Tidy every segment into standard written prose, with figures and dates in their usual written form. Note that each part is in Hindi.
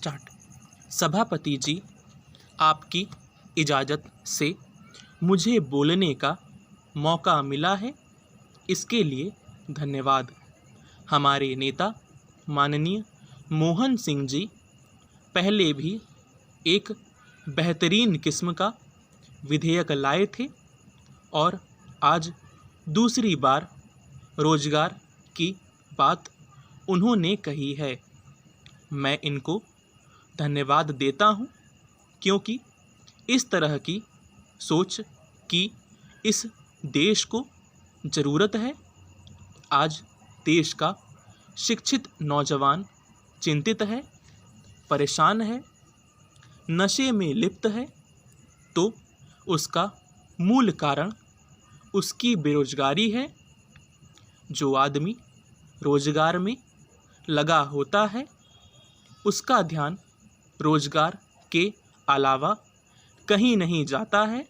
स्टार्ट। सभापति जी, आपकी इजाज़त से मुझे बोलने का मौका मिला है, इसके लिए धन्यवाद। हमारे नेता माननीय मोहन सिंह जी पहले भी एक बेहतरीन किस्म का विधेयक लाए थे और आज दूसरी बार रोजगार की बात उन्होंने कही है। मैं इनको धन्यवाद देता हूँ क्योंकि इस तरह की सोच की इस देश को ज़रूरत है। आज देश का शिक्षित नौजवान चिंतित है, परेशान है, नशे में लिप्त है, तो उसका मूल कारण उसकी बेरोजगारी है। जो आदमी रोजगार में लगा होता है उसका ध्यान रोजगार के अलावा कहीं नहीं जाता है,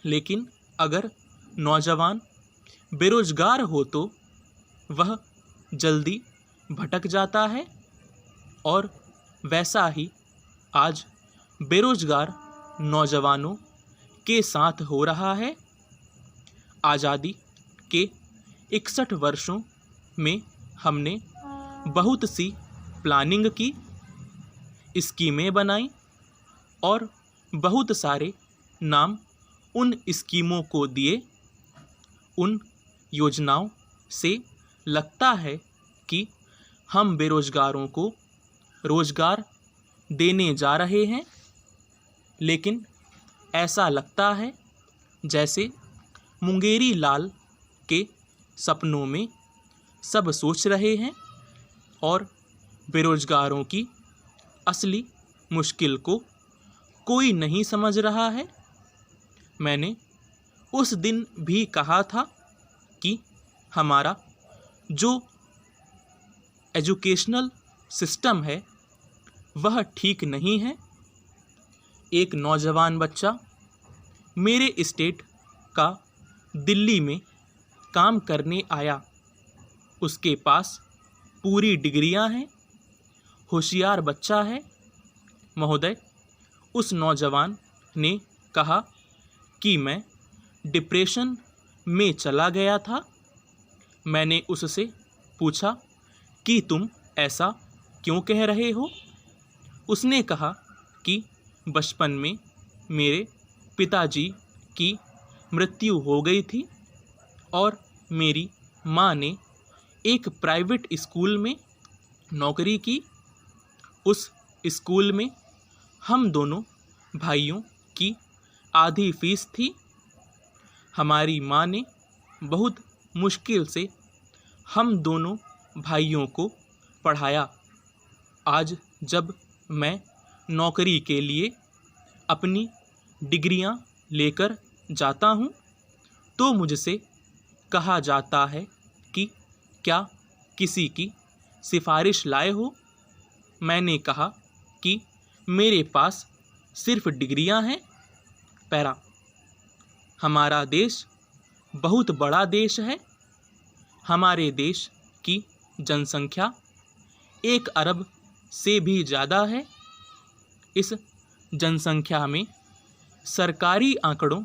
लेकिन अगर नौजवान बेरोजगार हो तो वह जल्दी भटक जाता है और वैसा ही आज बेरोजगार नौजवानों के साथ हो रहा है। आज़ादी के 61 वर्षों में हमने बहुत सी प्लानिंग की, स्कीमें बनाई और बहुत सारे नाम उन स्कीमों को दिए। उन योजनाओं से लगता है कि हम बेरोजगारों को रोजगार देने जा रहे हैं, लेकिन ऐसा लगता है जैसे मुंगेरी लाल के सपनों में सब सोच रहे हैं और बेरोजगारों की असली मुश्किल को कोई नहीं समझ रहा है। मैंने उस दिन भी कहा था कि हमारा जो एजुकेशनल सिस्टम है वह ठीक नहीं है। एक नौजवान बच्चा मेरे स्टेट का दिल्ली में काम करने आया, उसके पास पूरी डिग्रियां हैं, होशियार बच्चा है। महोदय, उस नौजवान ने कहा कि मैं डिप्रेशन में चला गया था। मैंने उससे पूछा कि तुम ऐसा क्यों कह रहे हो? उसने कहा कि बचपन में मेरे पिताजी की मृत्यु हो गई थी और मेरी माँ ने एक प्राइवेट स्कूल में नौकरी की। उस स्कूल में हम दोनों भाइयों की आधी फीस थी। हमारी माँ ने बहुत मुश्किल से हम दोनों भाइयों को पढ़ाया। आज जब मैं नौकरी के लिए अपनी डिग्रियां लेकर जाता हूं, तो मुझसे कहा जाता है कि क्या किसी की सिफारिश लाए हो? मैंने कहा कि मेरे पास सिर्फ डिग्रियां हैं। पैरा, हमारा देश बहुत बड़ा देश है। हमारे देश की जनसंख्या 1 अरब से भी ज़्यादा है। इस जनसंख्या में सरकारी आंकड़ों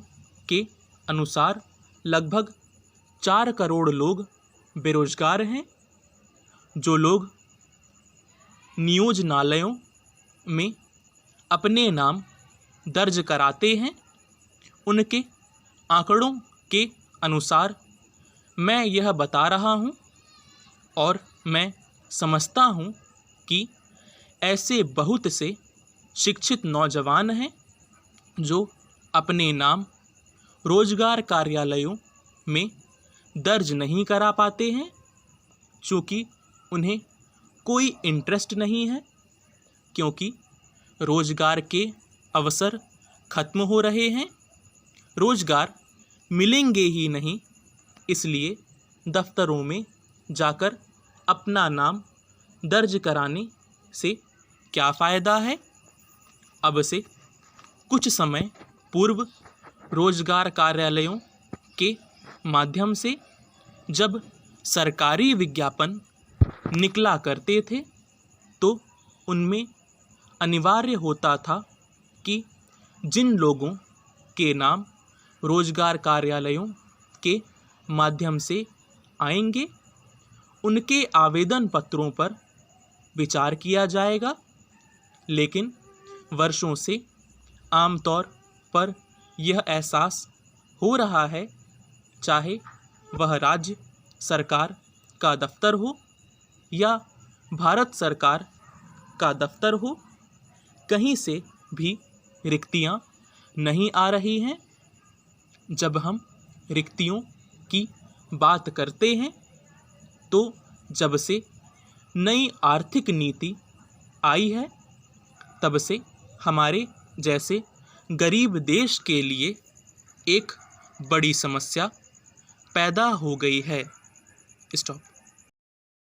के अनुसार लगभग 4 करोड़ लोग बेरोजगार हैं। जो लोग नियोजनालयों में अपने नाम दर्ज कराते हैं, उनके आंकड़ों के अनुसार मैं यह बता रहा हूँ और मैं समझता हूँ कि ऐसे बहुत से शिक्षित नौजवान हैं जो अपने नाम रोजगार कार्यालयों में दर्ज नहीं करा पाते हैं, चूँकि उन्हें कोई इंटरेस्ट नहीं है, क्योंकि रोजगार के अवसर ख़त्म हो रहे हैं। रोजगार मिलेंगे ही नहीं, इसलिए दफ्तरों में जाकर अपना नाम दर्ज कराने से क्या फ़ायदा है। अब से कुछ समय पूर्व रोजगार कार्यालयों के माध्यम से जब सरकारी विज्ञापन निकला करते थे तो उनमें अनिवार्य होता था कि जिन लोगों के नाम रोजगार कार्यालयों के माध्यम से आएंगे उनके आवेदन पत्रों पर विचार किया जाएगा, लेकिन वर्षों से आमतौर पर यह एहसास हो रहा है, चाहे वह राज्य सरकार का दफ्तर हो या भारत सरकार का दफ्तर हो, कहीं से भी रिक्तियां नहीं आ रही हैं। जब हम रिक्तियों की बात करते हैं तो जब से नई आर्थिक नीति आई है तब से हमारे जैसे गरीब देश के लिए एक बड़ी समस्या पैदा हो गई है। स्टॉप।